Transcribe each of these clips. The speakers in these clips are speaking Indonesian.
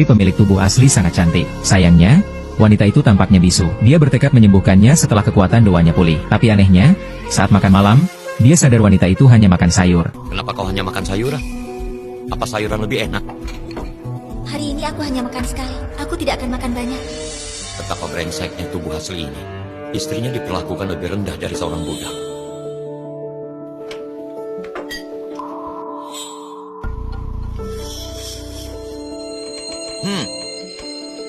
istri pemilik tubuh asli sangat cantik. Sayangnya, wanita itu tampaknya bisu. Dia bertekad menyembuhkannya setelah kekuatan doanya pulih. Tapi anehnya, saat makan malam, dia sadar wanita itu hanya makan sayur. Kenapa kau hanya makan sayuran? Apa sayuran lebih enak? Hari ini aku hanya makan sekali. Aku tidak akan makan banyak. Betapa brengseknya tubuh asli ini. Istrinya diperlakukan lebih rendah dari seorang budak.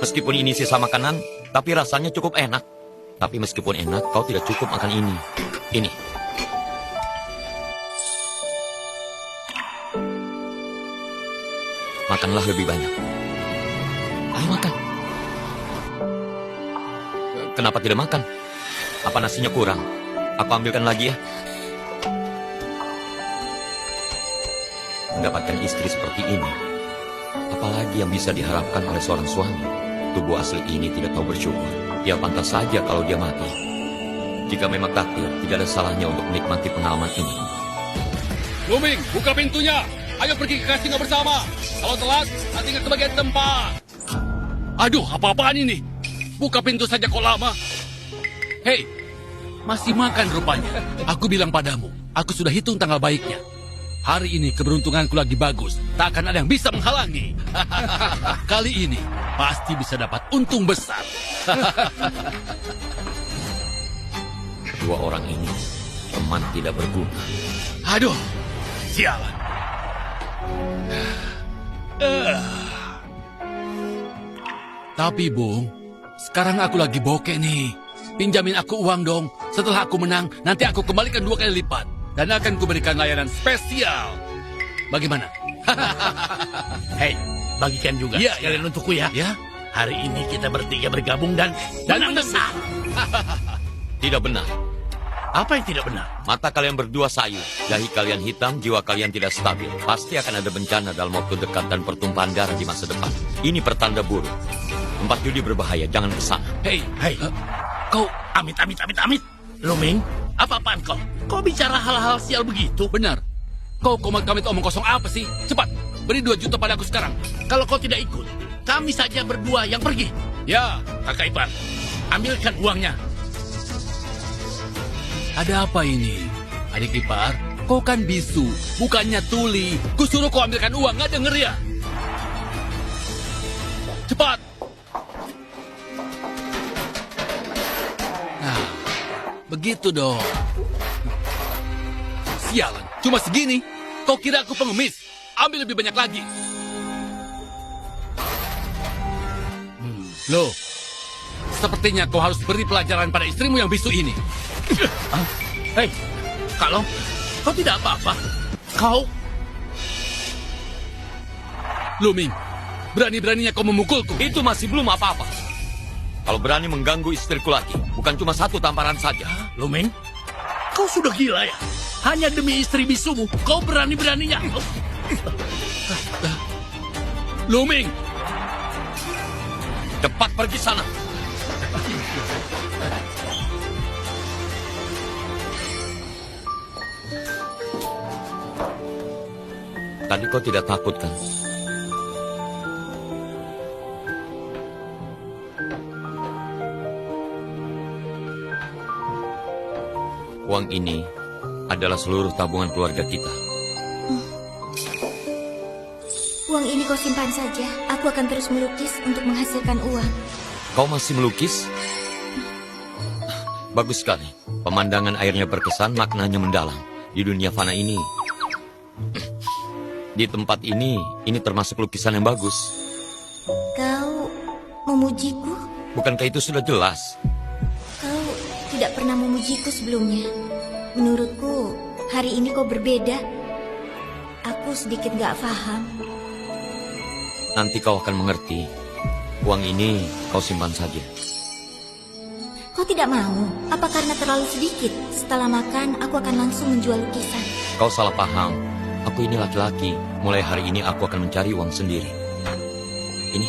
Meskipun ini sisa makanan, tapi rasanya cukup enak. Tapi meskipun enak, kau tidak cukup makan ini. Ini. Makanlah lebih banyak. Ayo makan. Kenapa tidak makan? Apa nasinya kurang? Aku ambilkan lagi ya. Mendapatkan istri seperti ini, apalagi yang bisa diharapkan oleh seorang suami? Tubuh asli ini tidak tahu bersyukur. Ya pantas saja kalau dia mati. Jika memang takdir, tidak ada salahnya untuk menikmati pengalaman ini. Luming, buka pintunya. Ayo pergi ke kasino bersama. Kalau telat, nanti nggak kebagian tempat. Aduh, apa-apaan ini? Buka pintu saja kok lama. Hei, masih makan rupanya. Aku bilang padamu, aku sudah hitung tanggal baiknya. Hari ini keberuntunganku lagi bagus. Tak akan ada yang bisa menghalangi. Kali ini pasti bisa dapat untung besar. Dua orang ini teman tidak berguna. Aduh, sialan. Tapi Bung, sekarang aku lagi bokeh nih. Pinjamin aku uang dong. Setelah aku menang, nanti aku kembalikan 2 kali lipat. Dan akan kuberikan layanan spesial. Bagaimana? Hei, bagikan juga Ya, sekalian untukku ya. Ya? Hari ini kita bertiga bergabung dan menang besar. Tidak benar. Apa yang tidak benar? Mata kalian berdua sayu, dahi kalian hitam, jiwa kalian tidak stabil. Pasti akan ada bencana dalam waktu dekat dan pertumpahan darah di masa depan. Ini pertanda buruk. Tempat judi berbahaya, jangan ke sana. Hei, Kau amit. Luming, apa-apaan kau? Kau bicara hal-hal sial begitu? benar. Kau komit omong kosong apa sih? Cepat, beri 2 juta padaku sekarang. Kalau kau tidak ikut, kami saja berdua yang pergi. Ya, Kakak Ipar, ambilkan uangnya. ada apa ini? Adik ipar, kau kan bisu, bukannya tuli. Kusuruh kau ambilkan uang, nggak denger ya? Cepat! Nah, begitu dong. Sialan, cuma segini. Kau kira aku pengemis? Ambil lebih banyak lagi. Loh, sepertinya kau harus beri pelajaran pada istrimu yang bisu ini. Hei, kalau kau tidak apa-apa, kau Luming, berani-beraninya kau memukulku. Itu masih belum apa-apa. Kalau berani mengganggu istriku lagi, bukan cuma 1 tamparan saja. Luming, kau sudah gila ya? Hanya demi istri bisumu, kau berani-beraninya. Luming, Cepat pergi sana. Tadi kau tidak takut kan? Uang ini adalah seluruh tabungan keluarga kita. Uang ini kau simpan saja. Aku akan terus melukis untuk menghasilkan uang. Kau masih melukis? Bagus sekali. Pemandangan airnya berkesan, maknanya mendalam. Di dunia fana ini, di tempat ini termasuk lukisan yang bagus. Kau memujiku? Bukankah itu sudah jelas? Kau tidak pernah memujiku sebelumnya. Menurutku, hari ini kau berbeda. Aku sedikit gak paham. Nanti kau akan mengerti. Uang ini kau simpan saja. Kau tidak mau? Apa karena terlalu sedikit? Setelah makan, aku akan langsung menjual lukisan. Kau salah paham. Aku ini laki-laki. Mulai hari ini aku akan mencari uang sendiri. Ini.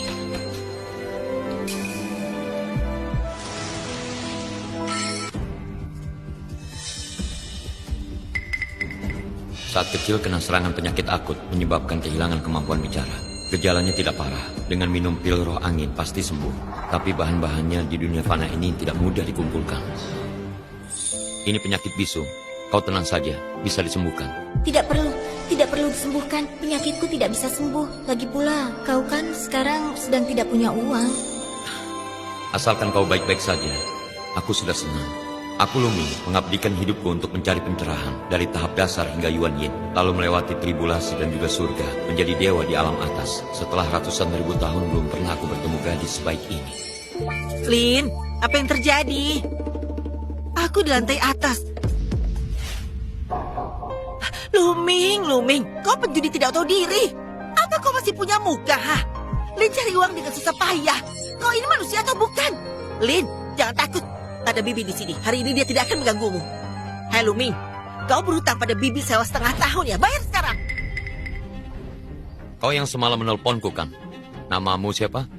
Saat kecil kena serangan penyakit akut menyebabkan kehilangan kemampuan bicara. Gejalanya tidak parah. Dengan minum pil roh angin pasti sembuh. Tapi bahan-bahannya di dunia fana ini tidak mudah dikumpulkan. Ini penyakit bisu. Kau tenang saja, bisa disembuhkan. Tidak perlu disembuhkan. Penyakitku tidak bisa sembuh. Lagi pula, kau kan sekarang sedang tidak punya uang. Asalkan kau baik-baik saja, aku sudah senang. Aku Luming mengabdikan hidupku untuk mencari pencerahan dari tahap dasar hingga Yuan Yin, lalu melewati tribulasi dan juga surga, menjadi dewa di alam atas. Setelah ratusan ribu tahun belum pernah aku bertemu gadis sebaik ini. Lin, apa yang terjadi? Aku di lantai atas. Luming, kau penjudi tidak tahu diri. Apa kau masih punya muka, ha? Lin cari uang dengan susah payah. Kau ini manusia atau bukan? Lin, jangan takut. Ada Bibi di sini. Hari ini dia tidak akan mengganggumu. Hai Luming, kau berhutang pada Bibi sewa setengah tahun ya. Bayar sekarang. Kau yang semalam menelponku kan? Namamu siapa?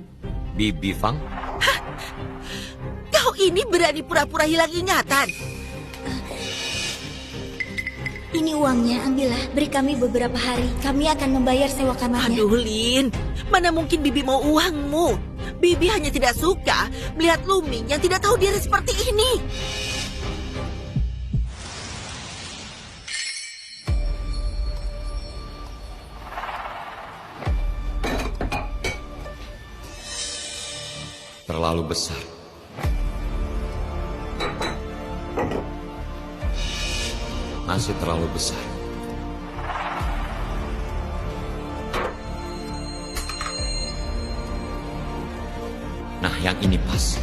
Bibi Fang? Kau ini berani pura-pura hilang ingatan. Ini uangnya, ambillah. Beri kami beberapa hari. Kami akan membayar sewa kamarnya. Aduh, Lin. Mana mungkin Bibi mau uangmu? Bibi hanya tidak suka melihat Luming yang tidak tahu diri seperti ini. Terlalu besar. Masih terlalu besar. Nah, yang ini pas.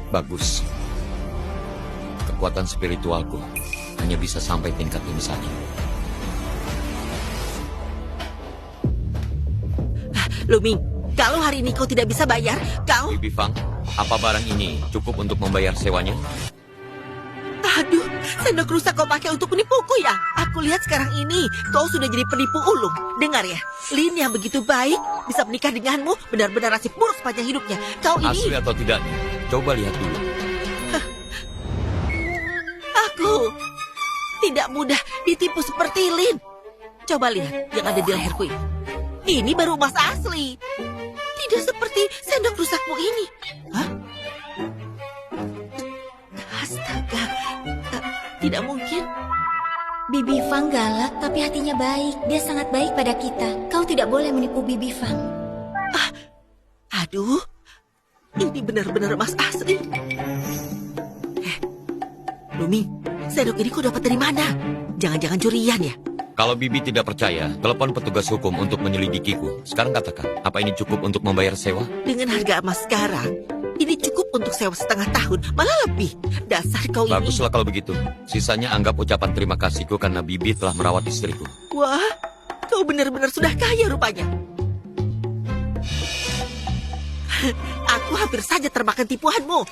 Bagus. Kekuatan spiritualku hanya bisa sampai tingkat ini saja. Luming, kalau hari ini kau tidak bisa bayar, kau... Bibi Fang, apa barang ini cukup untuk membayar sewanya? Aduh, sendok rusak kau pakai untuk menipuku ya? Aku lihat sekarang ini kau sudah jadi penipu ulung. Dengar ya, Lin yang begitu baik bisa menikah denganmu benar-benar nasib buruk sepanjang hidupnya. Kau ini... Asli atau tidaknya? Coba lihat dulu. Aku tidak mudah ditipu seperti Lin. Coba lihat yang ada di leherku ini. Ini baru emas asli. Tidak seperti sendok rusakmu ini. Hah? Astaga. Tidak mungkin. Bibi Fang galak, tapi hatinya baik. Dia sangat baik pada kita. Kau tidak boleh menipu Bibi Fang. Aduh. Ini benar-benar emas asli. Luming, sendok ini kau dapat dari mana? Jangan-jangan curian ya? Kalau Bibi tidak percaya, telepon petugas hukum untuk menyelidikiku. Sekarang katakan, apa ini cukup untuk membayar sewa? Dengan harga emas sekarang, ini cukup untuk sewa setengah tahun, malah lebih. Dasar kau ini. Baguslah kalau begitu. Sisanya anggap ucapan terima kasihku karena Bibi telah merawat istriku. Wah, kau benar-benar sudah kaya rupanya. Aku hampir saja termakan tipuanmu.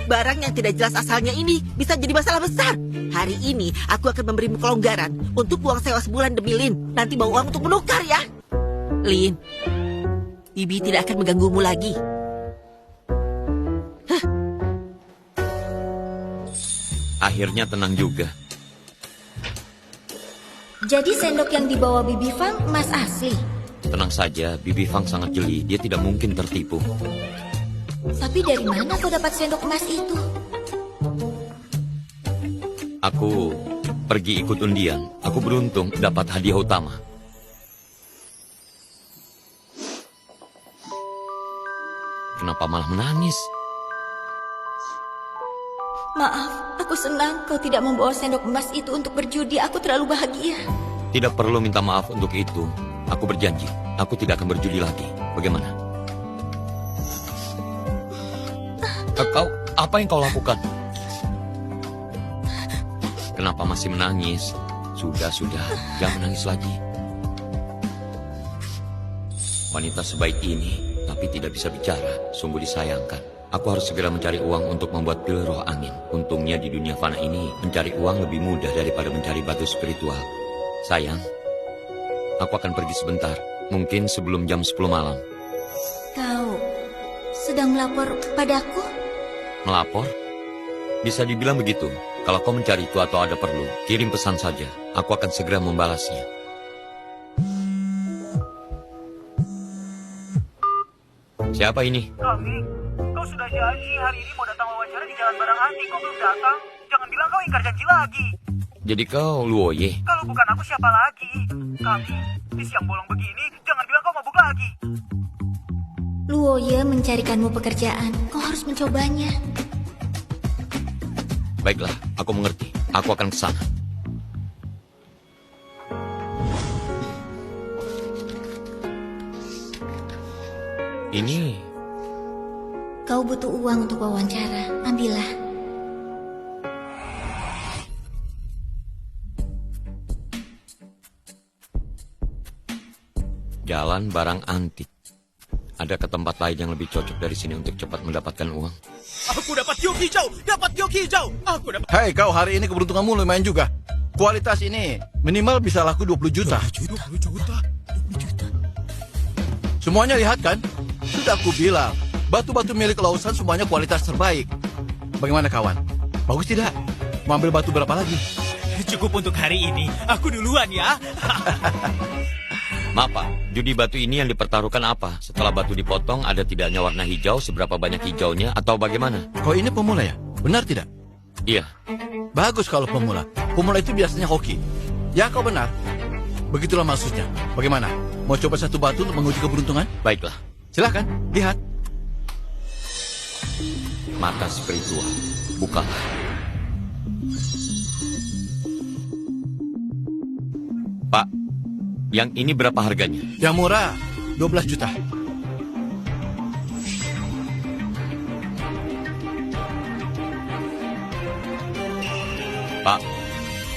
Barang yang tidak jelas asalnya ini bisa jadi masalah besar. Hari ini aku akan memberimu kelonggaran untuk uang sewa sebulan demi Lin. Nanti bawa uang untuk menukar ya. Lin, Bibi tidak akan mengganggumu lagi. Akhirnya tenang juga. Jadi sendok yang dibawa Bibi Fang emas asli. Tenang saja, Bibi Fang sangat jeli. Dia tidak mungkin tertipu. Tapi dari mana kau dapat sendok emas itu? Aku pergi ikut undian. Aku beruntung dapat hadiah utama. Kenapa malah menangis? Maaf, aku senang kau tidak membawa sendok emas itu untuk berjudi. Aku terlalu bahagia. Tidak perlu minta maaf untuk itu. Aku berjanji, aku tidak akan berjudi lagi. Bagaimana? Apa yang kau lakukan? Kenapa masih menangis? Sudah, jangan menangis lagi. Wanita sebaik ini, tapi tidak bisa bicara, sungguh disayangkan. Aku harus segera mencari uang untuk membuat pil roh angin. Untungnya di dunia fana ini, mencari uang lebih mudah daripada mencari batu spiritual. Sayang, aku akan pergi sebentar, mungkin sebelum jam 10 malam. Kau sedang melapor padaku? Melapor? Bisa dibilang begitu. Kalau kau mencariku atau ada perlu, kirim pesan saja. Aku akan segera membalasnya. Siapa ini? Kami, kau sudah janji hari ini mau datang wawancara di Jalan Barang Anti. Kau belum datang. Jangan bilang kau ingkar janji lagi. Jadi kau Luoye? Kalau bukan aku siapa lagi? Kami, di siang bolong begini, jangan bilang kau mabuk lagi. Luoye mencarikanmu pekerjaan. Kau harus mencobanya. Baiklah, aku mengerti. Aku akan ke sana. Ini Kau butuh uang untuk wawancara. Ambillah. Jalan Barang Antik. Ada ke tempat lain yang lebih cocok dari sini untuk cepat mendapatkan uang? Aku dapat giok hijau, dapat giok hijau. Aku dapat. Hei kau, hari ini keberuntunganmu lumayan juga. Kualitas ini minimal bisa laku 20 juta. 20 juta. Semuanya lihat kan? Sudah aku bilang, batu-batu milik Lawson semuanya kualitas terbaik. Bagaimana kawan? Bagus tidak? Mau ambil batu berapa lagi? Cukup untuk hari ini. Aku duluan ya. Maaf Pak, judi batu ini yang dipertaruhkan apa? Setelah batu dipotong, ada tidaknya warna hijau, seberapa banyak hijaunya, atau bagaimana? Kau ini pemula ya? Benar tidak? Iya, Bagus kalau pemula. Pemula itu biasanya hoki. Ya kau benar. Begitulah maksudnya. Bagaimana? Mau coba satu batu untuk menguji keberuntungan? baiklah. Silahkan, lihat. Mata spiritual, bukalah. Pak, yang ini berapa harganya? Yang murah, 12 juta. Pak,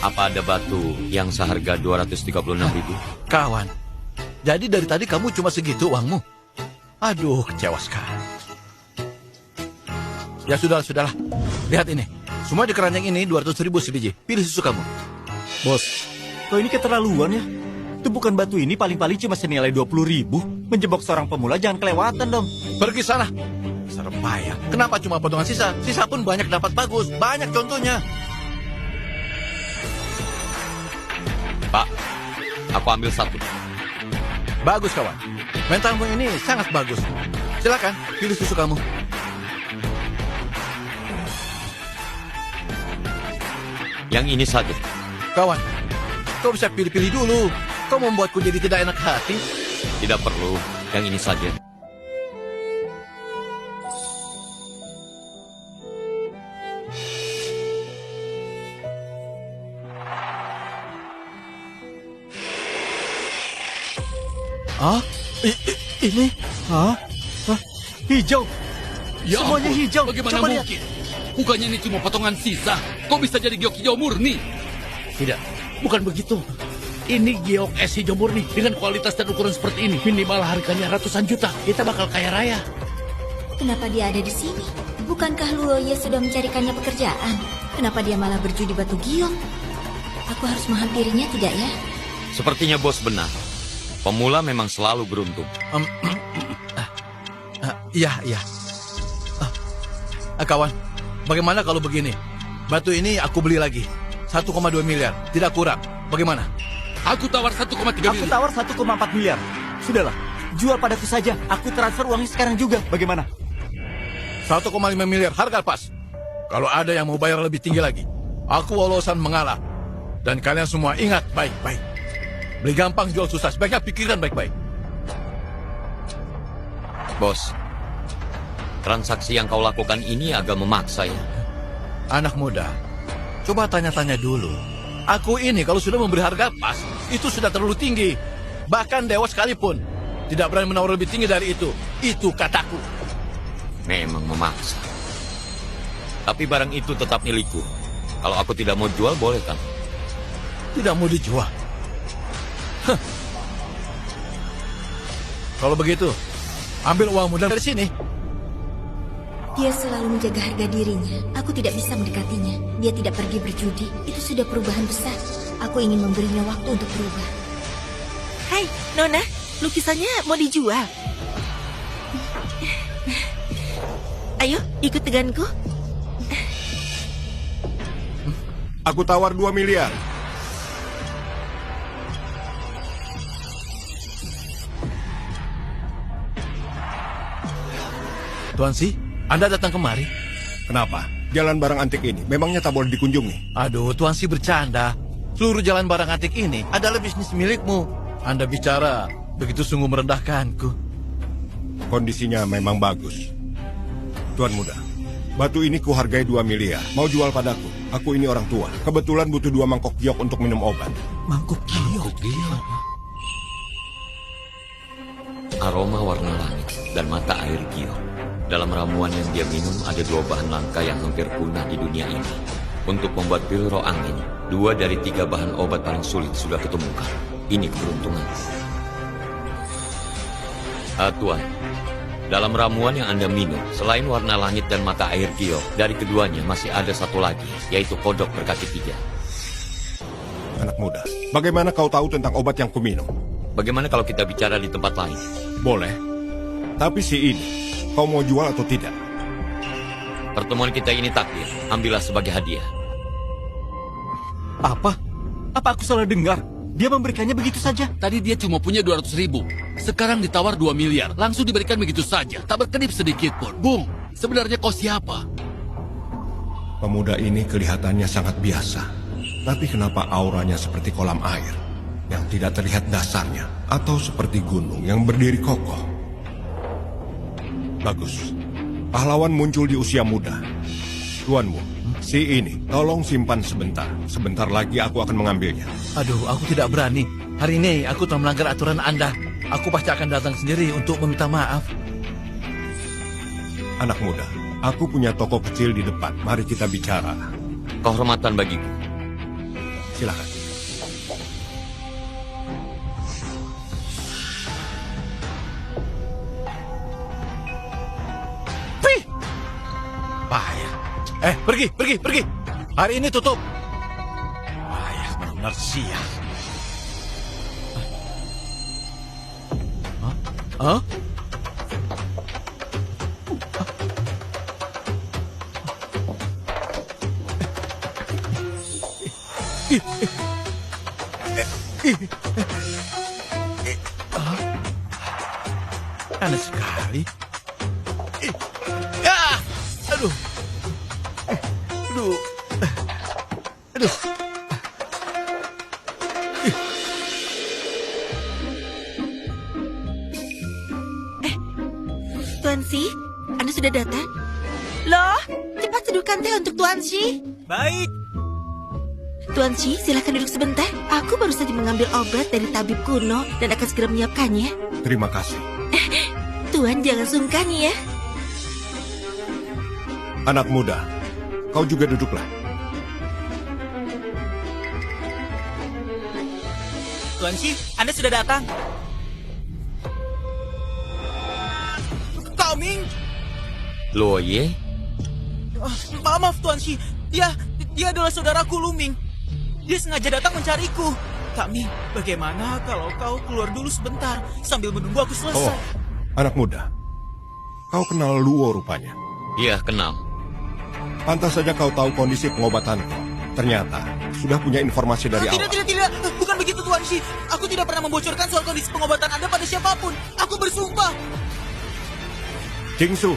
apa ada batu yang seharga 236.000? Kawan, jadi dari tadi kamu cuma segitu uangmu? Aduh, kecewa sekali. Ya sudahlah. Lihat ini. Semua di keranjang ini 200.000 sebiji. Pilih susu kamu. Bos, kau ini keterlaluan ya. Tumpukan batu ini paling-paling cuma senilai 20.000. Menjebak seorang pemula jangan kelewatan dong. Pergi sana. Serem payah. Kenapa cuma potongan sisa? Sisa pun banyak dapat bagus. Banyak contohnya. Pak, aku ambil satu. Bagus kawan. Mentalmu ini sangat bagus. Silakan, pilih susu kamu. Yang ini saja. Kawan, kau bisa pilih-pilih dulu. Kau membuatku jadi tidak enak hati. Tidak perlu, yang ini saja. Ah, ini? Hah? Hijau. Ya Semuanya ampun, hijau. Bagaimana Coba lihat. mungkin? Bukannya ini cuma potongan sisa. Kok bisa jadi giok hijau murni? Tidak, bukan begitu. Ini giok es hijau murni dengan kualitas dan ukuran seperti ini. Minimal harganya ratusan juta. Kita bakal kaya raya. Kenapa dia ada di sini? Bukankah Luoye sudah mencarikannya pekerjaan? Kenapa dia malah berjudi batu giok? Aku harus menghampirinya tidak ya? Sepertinya bos benar. Pemula memang selalu beruntung. Iya. Kawan, bagaimana kalau begini? Batu ini aku beli lagi. 1,2 miliar, tidak kurang. Bagaimana? Aku tawar 1,3 Aku miliar. tawar 1,4 miliar. Sudahlah, jual padaku saja. Aku transfer uangnya sekarang juga. Bagaimana? 1,5 miliar, harga pas. Kalau ada yang mau bayar lebih tinggi lagi, aku Wolosan mengalah. Dan kalian semua ingat baik-baik. Beli gampang, jual susah. Sebaiknya pikirkan baik-baik. Bos, transaksi yang kau lakukan ini agak memaksa ya. Anak muda, coba tanya-tanya dulu. Aku ini kalau sudah memberi harga pas, itu sudah terlalu tinggi. Bahkan dewa sekalipun tidak berani menawar lebih tinggi dari itu. Itu kataku. Memang memaksa. Tapi barang itu tetap milikku. Kalau aku tidak mau jual, boleh kan? Tidak mau dijual. Hah. Kalau begitu, ambil uangmu dari sini. Dia selalu menjaga harga dirinya. Aku tidak bisa mendekatinya. Dia tidak pergi berjudi. Itu sudah perubahan besar. Aku ingin memberinya waktu untuk berubah. Hai, Nona, lukisannya mau dijual. Ayo, ikut denganku. Aku tawar 2 miliar. Tuan Si, Anda datang kemari? Kenapa? Jalan barang antik ini memangnya tak boleh dikunjungi? Aduh, Tuan Si bercanda. Seluruh jalan barang antik ini adalah bisnis milikmu. Anda bicara begitu sungguh merendahkanku. Kondisinya memang bagus. Tuan muda, batu ini kuhargai 2 miliar. Mau jual padaku? Aku ini orang tua. Kebetulan butuh 2 mangkok giok untuk minum obat. Mangkuk giok. Aroma warna langit dan mata air giok. Dalam ramuan yang dia minum ada 2 bahan langka yang hampir punah di dunia ini. Untuk membuat pil roh angin, 2 dari 3 bahan obat paling sulit sudah ketemukan. Ini keberuntungan. Tuan, dalam ramuan yang Anda minum, selain warna langit dan mata air giok, dari keduanya masih ada satu lagi, yaitu kodok berkaki 3. Anak muda, bagaimana kau tahu tentang obat yang kuminum? Bagaimana kalau kita bicara di tempat lain? Boleh. Tapi si ini, kau mau jual atau tidak? Pertemuan kita ini takdir, ambillah sebagai hadiah. Apa? Apa aku salah dengar? Dia memberikannya begitu saja. Tadi dia cuma punya 200 ribu. Sekarang ditawar 2 miliar. Langsung diberikan begitu saja. Tak berkedip sedikit pun. Bung, sebenarnya kau siapa? Pemuda ini kelihatannya sangat biasa. Tapi kenapa auranya seperti kolam air yang tidak terlihat dasarnya, atau seperti gunung yang berdiri kokoh? Bagus. Pahlawan muncul di usia muda. Tuanmu, si ini, tolong simpan sebentar. Sebentar lagi aku akan mengambilnya. Aduh, aku tidak berani. Hari ini aku telah melanggar aturan Anda. Aku pasti akan datang sendiri untuk meminta maaf. Anak muda, aku punya toko kecil di depan. Mari kita bicara. Kehormatan bagiku. Silakan. Pergi. Hari ini tutup. Ayah, benar-benar sial. Hah? Aneh sekali. Aduh. Tuan Si, Anda sudah datang? Loh, cepat seduhkan teh untuk Tuan Si. Baik. Tuan Si, silakan duduk sebentar. Aku baru saja mengambil obat dari tabib kuno dan akan segera menyiapkannya. Terima kasih. Tuan jangan sungkan ya. Anak muda, kau juga duduklah. Tuan Si, Anda sudah datang. Kau Ming. Luoye? Maaf Tuan Si, dia adalah saudaraku Luming. Dia sengaja datang mencariku. Kak Ming, bagaimana kalau kau keluar dulu sebentar sambil menunggu aku selesai? Oh, anak muda, kau kenal Luo rupanya. Iya, kenal. Pantas saja kau tahu kondisi pengobatanku. Ternyata sudah punya informasi dari awal. Tidak. Bukan begitu Tuan Si. Aku tidak pernah membocorkan soal kondisi pengobatan Anda pada siapapun. Aku bersumpah. Jingsu,